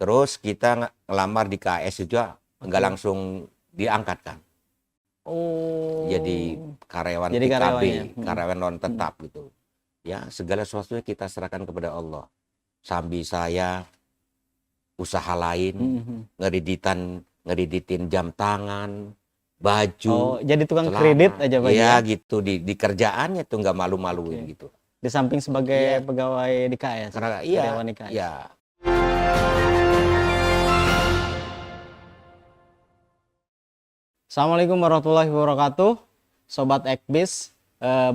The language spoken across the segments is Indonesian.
Terus kita ngelamar di KS juga nggak langsung diangkat kan. Oh. Jadi karyawan Jadi TKB, karyawannya. karyawan non tetap gitu. Ya, segala sesuatunya kita serahkan kepada Allah. Sambil saya usaha lain, ngeditin jam tangan, baju, Oh, jadi tukang celana. kredit aja Pak Ya ya? gitu, di kerjaannya tuh nggak malu-maluin gitu. Di samping sebagai Iya. pegawai di KS, Karena karyawan di KS. iya. Assalamualaikum warahmatullahi wabarakatuh, Sobat Ekbis.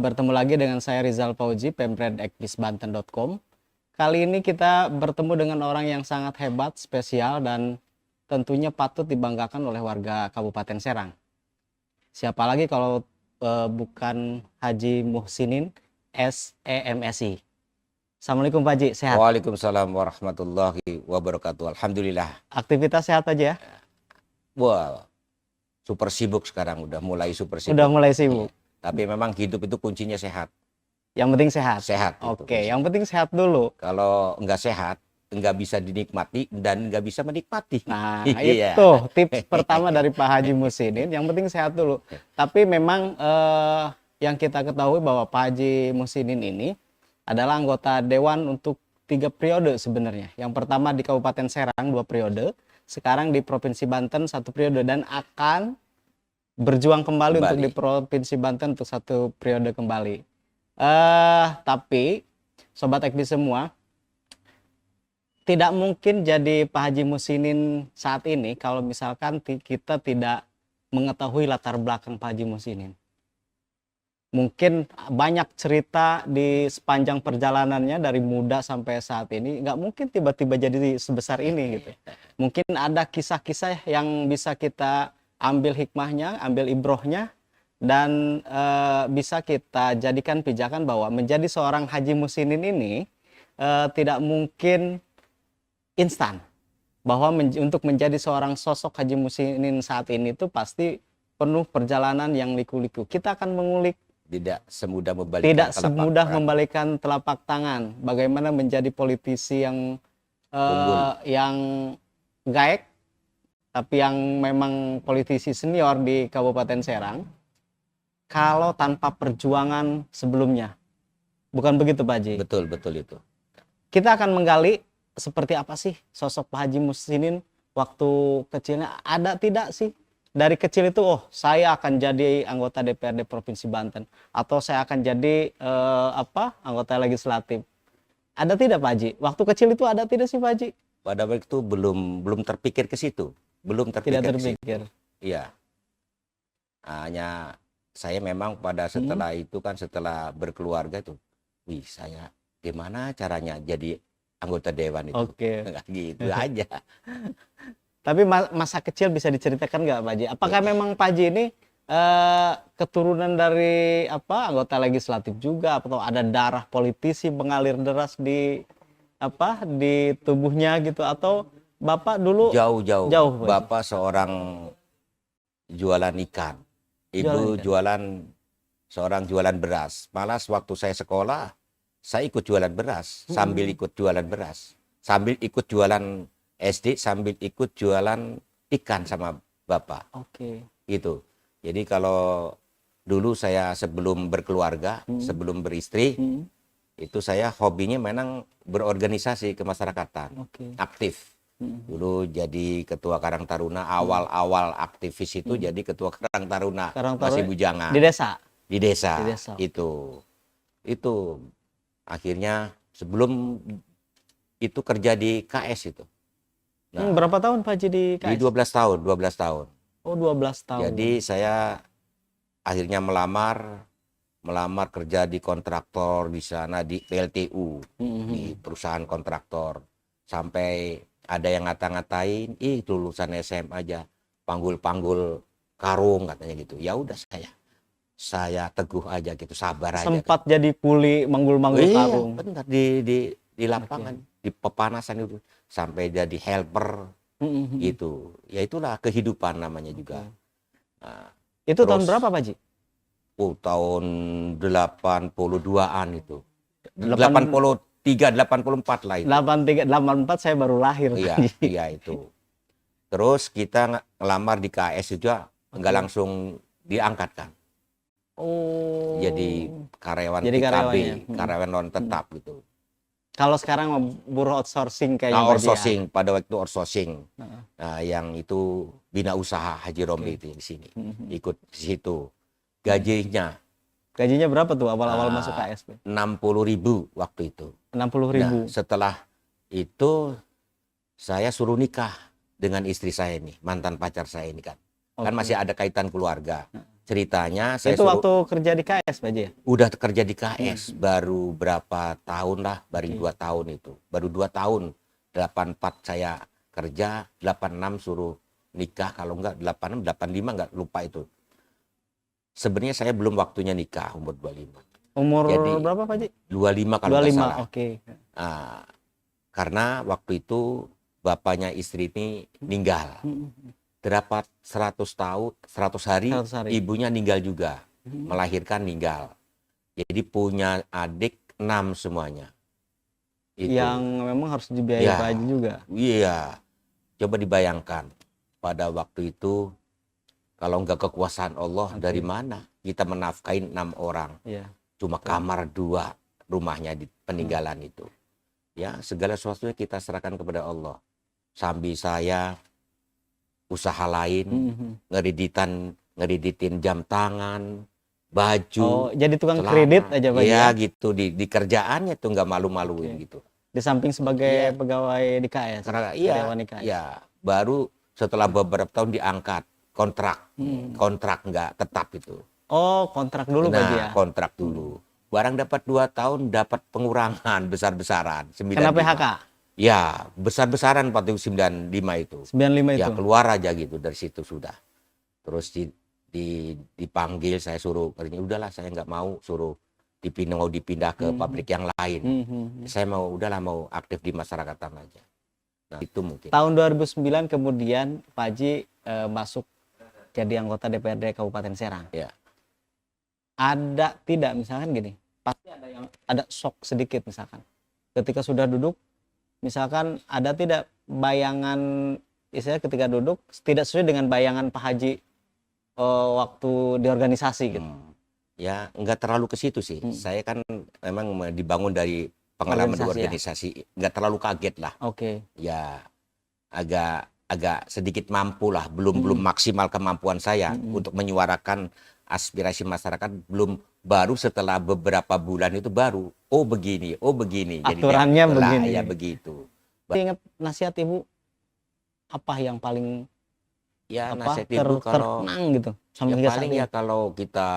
Bertemu lagi dengan saya Rizal Fauzi, pemredekbisbanten.com. Kali ini kita bertemu dengan orang yang sangat hebat, spesial, dan tentunya patut dibanggakan oleh warga Kabupaten Serang. Siapa lagi kalau bukan Haji Muhsinin SEMSI. Assalamualaikum Pak Haji, sehat? Waalaikumsalam warahmatullahi wabarakatuh. Alhamdulillah. Aktivitas sehat aja ya? Wah, super sibuk sekarang, udah mulai super sibuk. Udah mulai sibuk. Tapi memang hidup itu kuncinya sehat. Yang penting sehat. Sehat. Oke, yang penting sehat dulu. Kalau nggak sehat, nggak bisa dinikmati dan nggak bisa menikmati. Nah, Iya. itu tips pertama dari Pak Haji Muhsinin. Yang penting sehat dulu. Tapi memang yang kita ketahui bahwa Pak Haji Muhsinin ini adalah anggota Dewan untuk 3 periode sebenarnya. Yang pertama di Kabupaten Serang 2 periode, sekarang di Provinsi Banten 1 periode, dan akan berjuang kembali untuk di Provinsi Banten untuk 1 periode kembali. Tapi Sobat Ekbis semua, tidak mungkin jadi Pak Haji Muhsinin saat ini kalau misalkan kita tidak mengetahui latar belakang Pak Haji Muhsinin. Mungkin banyak cerita di sepanjang perjalanannya dari muda sampai saat ini, nggak mungkin tiba-tiba jadi sebesar ini gitu. Mungkin ada kisah-kisah yang bisa kita ambil hikmahnya, ambil ibrohnya, dan bisa kita jadikan pijakan bahwa menjadi seorang Haji Muhsinin ini tidak mungkin instan. Bahwa untuk menjadi seorang sosok Haji Muhsinin saat ini itu pasti penuh perjalanan yang liku-liku. Kita akan mengulik Tidak semudah membalikan telapak tangan. Bagaimana menjadi politisi yang gaek, tapi yang memang politisi senior di Kabupaten Serang, kalau tanpa perjuangan sebelumnya. Bukan begitu Pak Haji? Betul itu. Kita akan menggali seperti apa sih sosok Pak Haji Muhsinin waktu kecilnya. Ada tidak sih dari kecil itu, oh saya akan jadi anggota DPRD Provinsi Banten, atau saya akan jadi anggota legislatif. Ada tidak Pak Haji? Waktu kecil itu ada tidak sih Pak Haji? Pada waktu itu belum terpikir ke situ. Tidak terpikir. Iya. Hanya saya memang pada setelah itu kan, setelah berkeluarga tuh, saya gimana caranya jadi anggota dewan itu. Oke. Gitu aja. Tapi masa kecil bisa diceritakan nggak Pak Haji? Apakah memang Pak Haji ini keturunan dari anggota legislatif juga, atau ada darah politisi mengalir deras di tubuhnya gitu, atau Bapak dulu jauh Pak Bapak seorang jualan ikan, Ibu seorang jualan beras. Malah waktu saya sekolah, saya ikut jualan beras, sambil ikut jualan beras, sambil ikut jualan SD, sambil ikut jualan ikan sama Bapak. Oke. Gitu. Jadi kalau dulu saya sebelum berkeluarga, sebelum beristri, itu saya hobinya memang berorganisasi kemasyarakatan, aktif. Dulu jadi ketua Karang Taruna, awal-awal aktivis itu jadi ketua Karang Taruna, masih bujangan. Di desa? Di desa. Itu akhirnya sebelum itu kerja di KS itu. Nah, berapa tahun Pak Haji di KS? Di 12 tahun. Oh, 12 tahun. Jadi saya akhirnya melamar kerja di kontraktor di sana, di PLTU, di perusahaan kontraktor. Sampai ada yang ngata-ngatain, lulusan SM aja, panggul-panggul karung katanya gitu. Ya udah saya teguh aja gitu, sabar aja. Sempat jadi kuli manggul-manggul karung. Iya, benar, di lapangan, di pepanasan itu, sampai jadi helper gitu. Ya itulah kehidupan namanya juga. Nah, itu tahun berapa Pak Haji? Tahun 82-an itu. 83 83, 84 lah itu. 83, 84 saya baru lahir. Iya, Pak Haji. iya itu. Terus kita ngelamar di KS juga nggak langsung diangkat kan. Oh. Jadi karyawan Jadi PKB, karyawannya. karyawan non tetap gitu. Kalau sekarang mah buruh outsourcing kayaknya Nah, Pak Haji ya. outsourcing, pada waktu outsourcing. Heeh. Nah, yang itu bina usaha Haji Romli itu di sini. Mhm. Ikut di situ. Gajinya Gajinya berapa tuh awal-awal Ah. masuk KSP? 60.000 waktu itu. 60.000. Nah, setelah itu saya suruh nikah dengan istri saya ini, mantan pacar saya ini kan. Kan Oke. masih ada kaitan keluarga. Ceritanya saya Itu suruh waktu kerja di KS Pak Haji ya? udah kerja di KS baru berapa tahun lah, baru 2 tahun itu. Baru 2 tahun. 84 saya kerja, 86 suruh nikah, kalau enggak 86, 85 enggak lupa itu. Sebenarnya saya belum waktunya nikah, umur 25. Umur Jadi, berapa Pak Haji? 25 kalau nggak 25. salah. Oke. Nah, karena waktu itu bapaknya istri ini meninggal. Terdapat 100 tahun, 100 hari, 100 hari. ibunya meninggal juga. Melahirkan meninggal. Jadi punya adik 6 semuanya. Itu. Yang memang harus dibiayai Ya. Pak Haji juga. Iya. Coba dibayangkan. Pada waktu itu, kalau nggak kekuasaan Allah, Oke. dari mana kita menafkain 6 orang? Iya. Cuma kamar 2 rumahnya di peninggalan itu. Ya, segala sesuatunya kita serahkan kepada Allah. Sambil saya usaha lain, Mhm. ngeditin jam tangan, baju, Oh, jadi tukang celana. kredit aja Pak Haji Iya ya? gitu, di kerjaannya tuh nggak malu-maluin Oke. gitu. Di samping sebagai pegawai di KS. Karena iya, Karyawan di KS. ya baru setelah beberapa tahun diangkat kontrak, Hmm. kontrak nggak tetap itu. Oh, kontrak dulu Pak Haji ya? Nah, kontrak dulu. Barang dapat 2 tahun dapat pengurangan besar-besaran. Kena 95. PHK? Ya, besar-besaran 95 itu. 95 Ya itu? keluar aja gitu dari situ sudah. Terus dipanggil, saya suruh, katanya udahlah saya nggak mau, suruh dipindah ke pabrik yang lain. Mhm. Saya mau udahlah mau aktif di masyarakatan aja. Nah itu mungkin. Tahun 2009 kemudian Pak Haji masuk jadi anggota DPRD Kabupaten Serang. Ya. Ada tidak misalkan gini, pasti ada shock sedikit misalkan. Ketika sudah duduk, misalkan ada tidak bayangan, istilahnya ketika duduk tidak sesuai dengan bayangan Pak Haji waktu di organisasi gitu. Ya nggak terlalu ke situ sih. Saya kan memang dibangun dari pengalaman di organisasi, nggak terlalu kaget lah. Oke. Ya agak sedikit mampu lah, belum maksimal kemampuan saya untuk menyuarakan aspirasi masyarakat, belum, baru setelah beberapa bulan itu baru begini Aturannya jadinya, begini. ya begitu. Ingat nasihat Ibu apa yang paling Ya nasihat ibu kalau terkenang gitu sampai ya hingga paling saat ini? ya kalau kita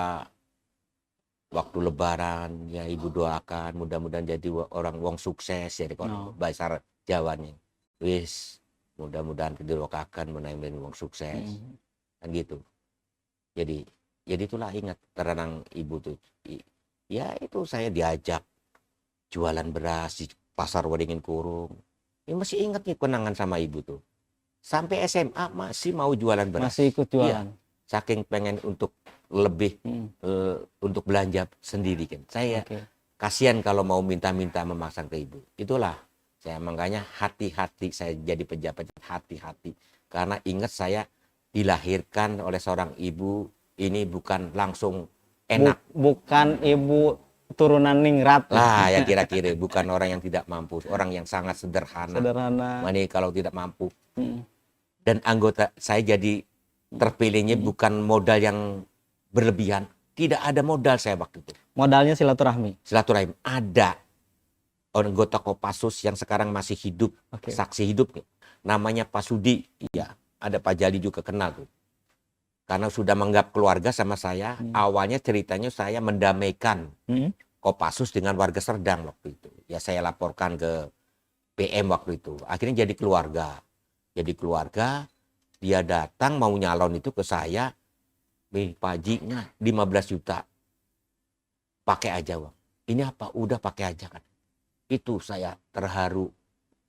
waktu lebaran ya ibu doakan mudah-mudahan jadi orang wong sukses jadi bahasa Jawanya. Wis mudah-mudahan didoakan menjadi wong sukses. Kan gitu. Jadi itulah ingat terenang ibu tuh. Ya itu saya diajak jualan beras di pasar Waringin Kurung. Ya masih ingat nih kenangan sama ibu tuh. Sampai SMA masih mau jualan beras. Masih ikut jualan. Ya, saking pengen untuk lebih untuk belanja sendiri kan. Saya kasihan kalau mau minta-minta memasang ke ibu. Itulah saya makanya hati-hati saya jadi pejabat, hati-hati karena ingat saya dilahirkan oleh seorang ibu ini bukan langsung enak. Bukan ibu turunan ningrat. Lah ya kira-kira bukan orang yang tidak mampu, orang yang sangat sederhana. Ini kalau tidak mampu. Dan anggota saya jadi terpilihnya bukan modal yang berlebihan. Tidak ada modal saya waktu itu. Modalnya silaturahmi. Silaturahim ada anggota Kopassus yang sekarang masih hidup, saksi hidup nih. Namanya Pak Sudi. Iya, ada Pak Jali juga kenal tuh. Karena sudah menganggap keluarga sama saya, awalnya ceritanya saya mendamaikan Kopassus dengan warga Serdang waktu itu. Ya saya laporkan ke PM waktu itu. Akhirnya jadi keluarga. Jadi keluarga, dia datang mau nyalon itu ke saya, Pak Haji, 15 juta. Pakai aja uang. Ini apa? Udah pakai aja kan. Itu saya terharu.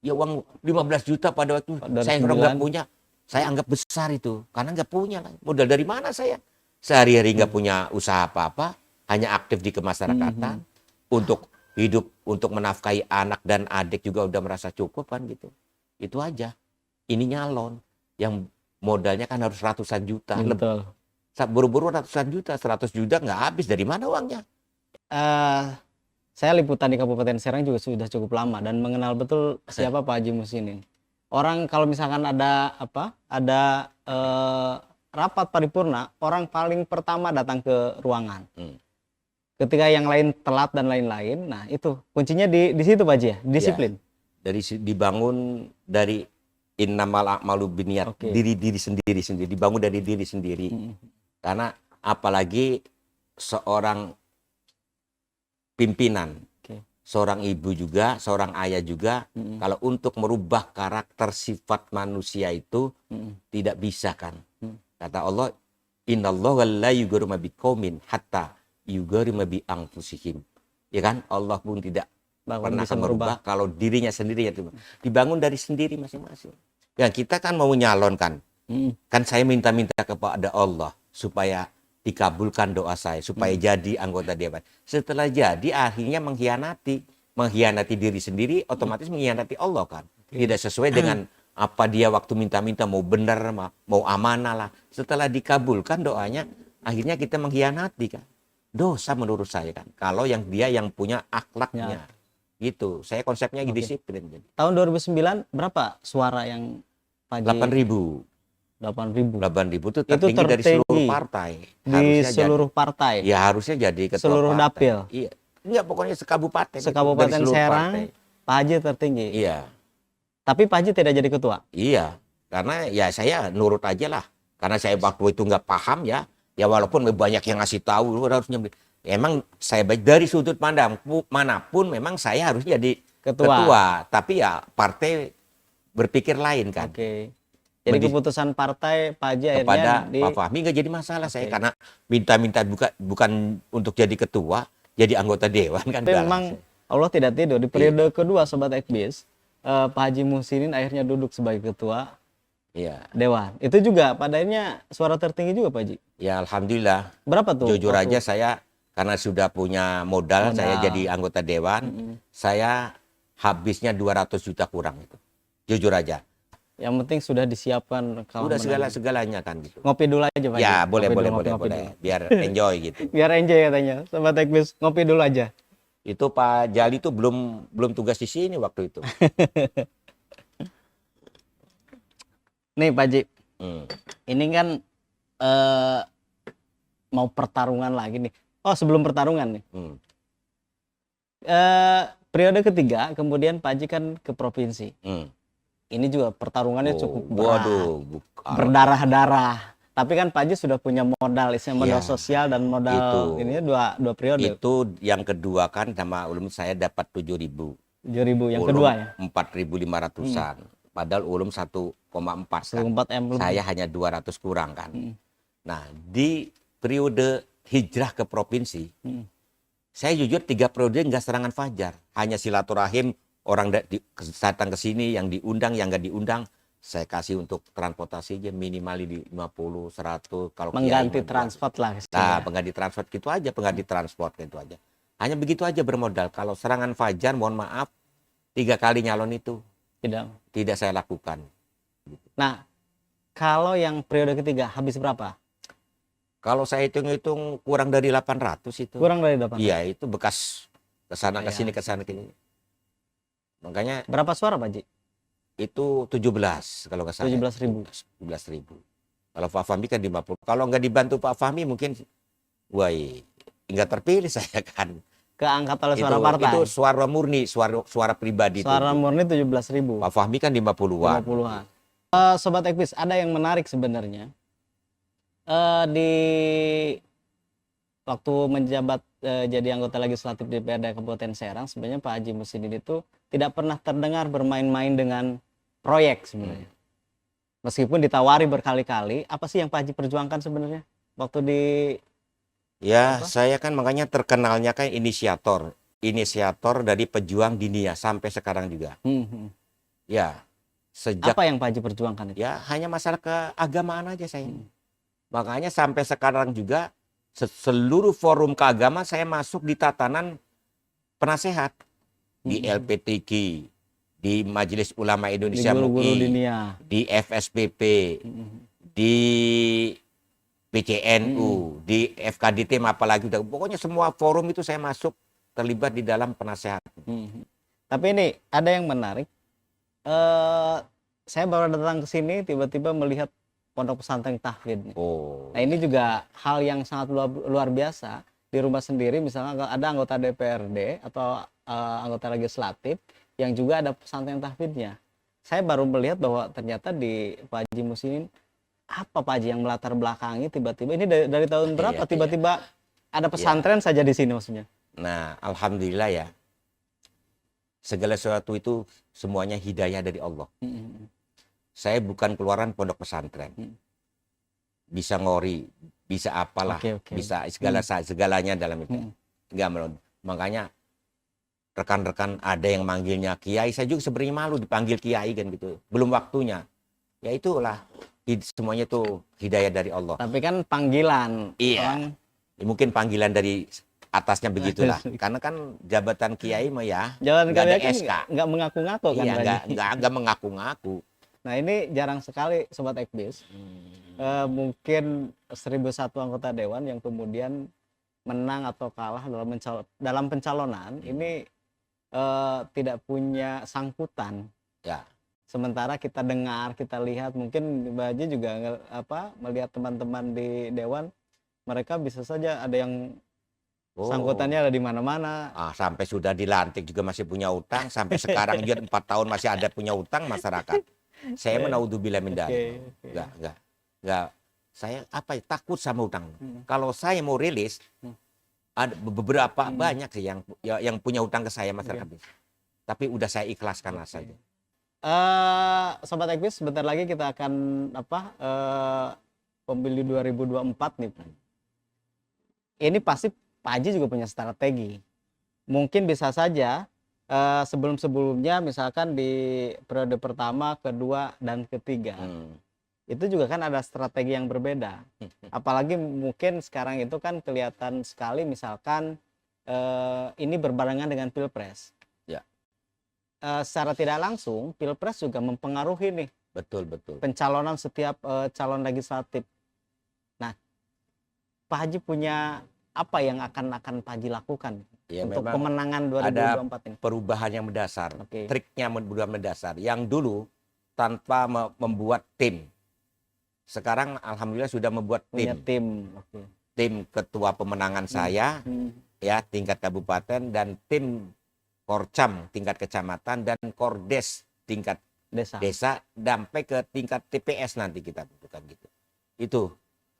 Ya uang 15 juta pada waktu saya nggak punya. Saya anggap besar itu. Karena nggak punya. Modal dari mana saya? Sehari-hari nggak punya usaha apa-apa. Hanya aktif di kemasyarakatan. Untuk hidup untuk menafkahi anak dan adik juga udah merasa cukup kan gitu. Itu aja. Ini nyalon yang modalnya kan harus ratusan juta. Betul. Buru-buru ratusan juta, 100 juta nggak habis, dari mana uangnya? Eh, saya liputan di Kabupaten Serang juga sudah cukup lama dan mengenal betul siapa Pak Haji Muhsin. Orang kalau misalkan ada rapat paripurna, orang paling pertama datang ke ruangan. Ketika yang lain telat dan lain-lain, nah itu kuncinya di situ Pak Haji ya, disiplin. Dibangun dari innamal a'malu binniyat, diri sendiri, dibangun dari diri sendiri. Karena apalagi seorang pimpinan, seorang ibu juga, seorang ayah juga, kalau untuk merubah karakter sifat manusia itu tidak bisa kan. Kata Allah, innallaha la yughayyiru ma biqaumin hatta yughayyiru ma bi anfusihim. Ya kan? Allah pun tidak pernah akan merubah kalau dirinya sendiri itu dibangun dari sendiri masing-masing. Ya kita kan mau menyalonkan. Kan saya minta-minta kepada Allah supaya dikabulkan doa saya, supaya jadi anggota dewan. Setelah jadi akhirnya mengkhianati diri sendiri, otomatis mengkhianati Allah kan. Tidak sesuai dengan apa dia waktu minta-minta, mau benar, mau amanah lah. Setelah dikabulkan doanya, akhirnya kita mengkhianati kan. Dosa menurut saya kan. Kalau dia yang punya akhlaknya. Gitu. Saya konsepnya disiplin. Tahun 2009 berapa suara yang Pak Haji? 8.000 itu tertinggi dari seluruh partai. Seluruh partai. Ya harusnya jadi ketua seluruh partai. dapil. Iya. Enggak, pokoknya sekabupaten. Sekabupaten Serang, partai. Pak Haji tertinggi. Iya. Tapi Pak Haji tidak jadi ketua. Iya. Karena ya saya nurut aja lah. Karena saya waktu itu nggak paham ya. Ya walaupun banyak yang ngasih tahu harusnya. Emang saya baik dari sudut pandang manapun memang saya harus jadi ketua. Tapi ya partai berpikir lain kan. Jadi keputusan partai Pak Haji kepada Pak Fahmi nggak jadi masalah saya karena minta-minta bukan untuk jadi ketua, jadi anggota dewan kan. Tapi memang Allah tidak tidur di periode kedua Sobat Ekbis, Pak Haji Muhsin akhirnya duduk sebagai ketua dewan. Itu juga padanya suara tertinggi juga Pak Haji. Ya alhamdulillah. Berapa tuh? Jujur aja saya karena sudah punya modal. Saya jadi anggota dewan, saya habisnya 200 juta kurang itu. Jujur aja. Yang penting sudah disiapkan kalau udah segalanya kan gitu. Ngopi dulu aja Pak. Ya, boleh. Biar enjoy gitu. Biar enjoy katanya. Sobat Ekbis, ngopi dulu aja. Itu Pak Jali tuh belum tugas di sini waktu itu. Nih Pak Haji. Ini kan mau pertarungan lagi nih. Oh, sebelum pertarungan nih. Periode ketiga kemudian Pak Haji kan ke provinsi. Ini juga pertarungannya cukup berat, berdarah-darah. Tapi kan Pak Haji sudah punya modal, modal sosial dan modal ini dua periode. Itu yang kedua kan sama Ulum saya dapat 7.000. 7.000 yang kedua ya? 4.500-an. Padahal Ulum 1,4 kan. 1,4 M lebih. Saya hanya 200 kurang kan. Nah di periode hijrah ke provinsi, saya jujur 3 periode nggak serangan fajar. Hanya silaturahim. Orang datang ke sini yang diundang, yang nggak diundang, saya kasih untuk transportasi aja minimal di 50, 100. Kalau mengganti transport lah. Nah, pengganti transport gitu aja, Hanya begitu aja bermodal. Kalau serangan fajar, mohon maaf, 3 kali nyalon itu tidak saya lakukan. Nah, kalau yang periode ketiga habis berapa? Kalau saya hitung-hitung kurang dari 800 itu. Kurang dari 800? Iya, itu bekas kesana kesini. Makanya berapa suara Pak Haji? Itu 17 kalau nggak salah. 17.000. 17.000. Kalau Pak Fahmi kan 50. Kalau nggak dibantu Pak Fahmi mungkin nggak terpilih saya kan. Keangkat oleh suara partai. Itu suara murni, suara pribadi. Suara murni 17.000. Pak Fahmi kan 50-an. 50-an. Sobat Ekbis, ada yang menarik sebenarnya. Di waktu menjabat jadi anggota legislatif DPRD Kabupaten Serang, sebenarnya Pak Haji Muhsin itu tidak pernah terdengar bermain-main dengan proyek sebenarnya. Meskipun ditawari berkali-kali, apa sih yang Pak Haji perjuangkan sebenarnya waktu di saya kan makanya terkenalnya kan inisiator dari pejuang dunia sampai sekarang juga. Ya, sejak apa yang Pak Haji perjuangkan itu? Ya, hanya masalah keagamaan aja saya. Makanya sampai sekarang juga seluruh forum keagamaan saya masuk di tatanan penasehat di LPTQ, di Majelis Ulama Di Indonesia guru-guru MUI, dunia. di FSPP, di PCNU, di FKDT, apalagi pokoknya semua forum itu saya masuk terlibat di dalam penasehat. Tapi ini ada yang menarik. Saya baru datang ke sini tiba-tiba melihat pondok pesantren tahfidz. Oh. Nah ini juga hal yang sangat luar biasa. Di rumah sendiri misalnya ada anggota DPRD atau anggota legislatif yang juga ada pesantren tahfidznya. Saya baru melihat bahwa ternyata di Pak Haji Musinin, apa Pak Haji yang melatar belakangi tiba-tiba ini dari tahun berapa tiba-tiba ada pesantren saja di sini maksudnya? Nah, alhamdulillah ya. Segala sesuatu itu semuanya hidayah dari Allah. Saya bukan keluaran pondok pesantren. Bisa ngori, bisa apalah, bisa segalanya dalam itu. Enggak, makanya rekan-rekan ada yang manggilnya kiai, saya juga sebenarnya malu dipanggil kiai kan gitu. Belum waktunya. Ya itulah, semuanya itu hidayah dari Allah. Tapi kan panggilan. Iya. Mungkin panggilan dari atasnya begitulah. Karena kan jabatan kiai mah ya nggak ada SK. Nggak mengaku-ngaku kan. Iya, nggak mengaku-ngaku. Nah ini jarang sekali Sobat Ekbis. Mungkin 1001 anggota dewan yang kemudian menang atau kalah dalam pencalonan ini tidak punya sangkutan. Ya. Sementara kita dengar, kita lihat, mungkin Mbak Haji juga melihat teman-teman di dewan, mereka bisa saja ada yang sangkutannya ada di mana-mana. Sampai sudah dilantik juga masih punya utang, sampai sekarang dia 4 tahun masih ada punya utang masyarakat. Saya menaudzubillah min dzalik. Enggak. Saya takut sama utang. Kalau saya mau rilis, ada beberapa banyak sih yang punya utang ke saya masyarakat. Tapi udah saya ikhlaskan saja. Sobat Ekbis, sebentar lagi kita akan pemilu 2024 nih. Ini pasti Pak Haji juga punya strategi. Mungkin bisa saja sebelum-sebelumnya misalkan di periode pertama, kedua, dan ketiga. Itu juga kan ada strategi yang berbeda. Apalagi mungkin sekarang itu kan kelihatan sekali misalkan ini berbarengan dengan Pilpres. Ya. Secara tidak langsung Pilpres juga mempengaruhi nih. Betul. Pencalonan setiap calon legislatif. Nah, Pak Haji punya apa yang akan Pak Haji lakukan untuk pemenangan 2024 ini? Perubahan yang mendasar, triknya berubah mendasar. Yang dulu tanpa membuat tim, sekarang alhamdulillah sudah membuat tim. Tim ketua pemenangan saya, ya tingkat kabupaten, dan tim Korcam tingkat kecamatan, dan Kordes tingkat desa, sampai ke tingkat TPS nanti kita bukan gitu. Itu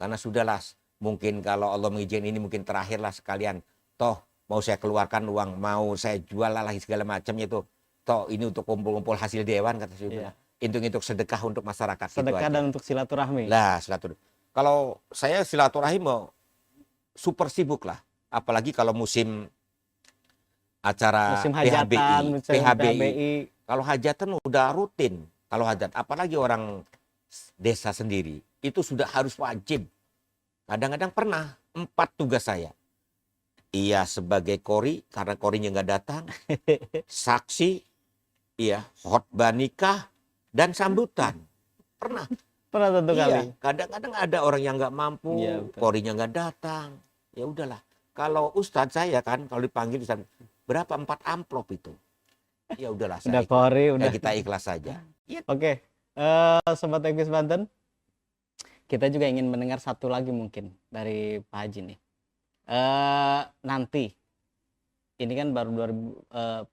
karena sudahlah. Mungkin kalau Allah mengizinkan ini mungkin terakhirlah sekalian. Toh mau saya keluarkan uang, mau saya jual lagi segala macamnya itu. Toh ini untuk kumpul-kumpul hasil dewan kata saya. Untuk sedekah untuk masyarakat. Sedekah dan untuk silaturahmi. Lah silaturahmi. Kalau saya silaturahmi mau super sibuk lah. Apalagi kalau musim acara PHBI. Kalau hajatan udah rutin. Kalau hajat, apalagi orang desa sendiri itu sudah harus wajib. Kadang-kadang pernah 4 tugas saya. Iya sebagai kori karena korinya nggak datang, saksi, iya khotbah nikah dan sambutan. Pernah satu kali. Kadang-kadang ada orang yang nggak mampu, korinya nggak datang. Ya udahlah. Kalau ustadz saya kan kalau dipanggil berapa 4 amplop itu. Ya udahlah. Udah kori, udah kita ikhlas saja. Oke. Sobat Ekbis Banten. Kita juga ingin mendengar satu lagi mungkin dari Pak Haji nih. Nanti ini kan baru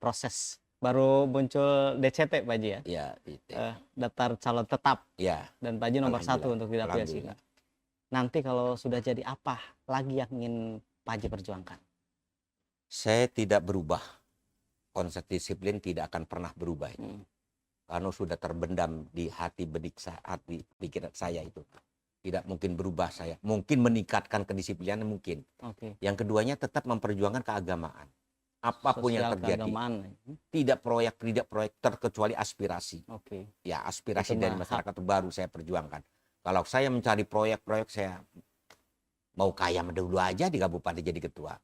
proses baru muncul DCT Pak Haji ya. Iya. Daftar calon tetap. Iya. Dan Pak Haji nomor 1 untuk tidak pilih. Nanti kalau sudah jadi apa lagi yang ingin Pak Haji perjuangkan? Saya tidak berubah. Konsep disiplin tidak akan pernah berubah. Karena sudah terbendam di hati pikiran saya itu. Tidak mungkin berubah saya. Mungkin meningkatkan kedisiplinan mungkin. Yang keduanya tetap memperjuangkan keagamaan. Apapun yang terjadi. Tidak proyek terkecuali aspirasi. Ya aspirasi dari masyarakat itu baru saya perjuangkan. Kalau saya mencari proyek-proyek saya mau kaya dulu aja di kabupaten jadi ketua.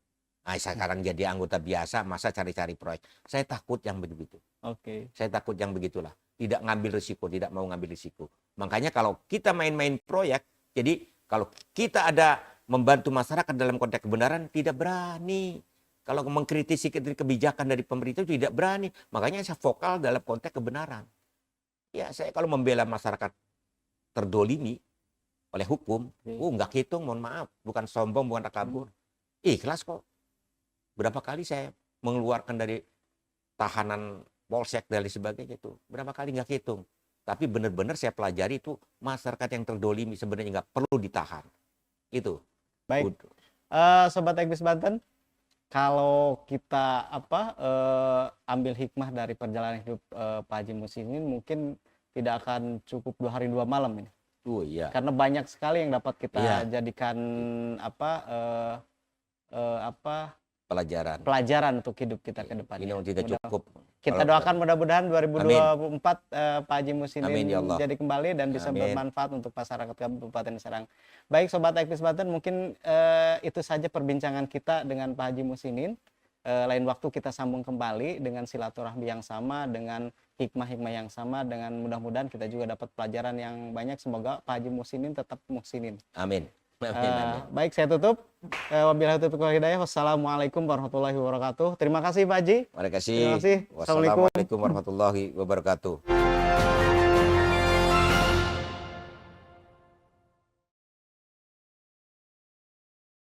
Nah, sekarang jadi anggota biasa, masa cari-cari proyek. Saya takut yang begitu. Oke. Saya takut yang begitulah. Tidak ngambil risiko, tidak mau ngambil risiko. Makanya kalau kita main-main proyek, jadi kalau kita ada membantu masyarakat dalam konteks kebenaran, tidak berani. Kalau mengkritisi kebijakan dari pemerintah, tidak berani. Makanya saya vokal dalam konteks kebenaran. Ya, saya kalau membela masyarakat terdolimi oleh hukum, nggak hitung, mohon maaf. Bukan sombong, bukan takabur. Ikhlas kok. Berapa kali saya mengeluarkan dari tahanan polsek dan sebagainya itu. Berapa kali nggak hitung. Tapi benar-benar saya pelajari itu masyarakat yang terdolimi sebenarnya nggak perlu ditahan. Itu. Baik. Sobat Equis Banten, kalau kita ambil hikmah dari perjalanan hidup Pak Haji Muslimin, mungkin tidak akan cukup 2 hari 2 malam ini. Iya. Karena banyak sekali yang dapat kita jadikan pelajaran untuk hidup kita ke depannya. Ini tidak cukup. Kita doakan mudah-mudahan 2024 Pak Haji Muslimin ya Allah. jadi kembali dan bisa bermanfaat untuk masyarakat Kabupaten Serang. Baik Sobat Equis Banten, mungkin itu saja perbincangan kita dengan Pak Haji Muslimin. Lain waktu kita sambung kembali dengan silaturahmi yang sama, dengan hikmah-hikmah yang sama, dengan mudah-mudahan kita juga dapat pelajaran yang banyak. Semoga Pak Haji Muslimin tetap muhsinin. Amin. Baik, saya tutup. Wabillahi taufiq wal hidayah. Wassalamualaikum warahmatullahi wabarakatuh. Terima kasih Pak Haji. Terima kasih. Terima kasih. Wassalamualaikum warahmatullahi wabarakatuh.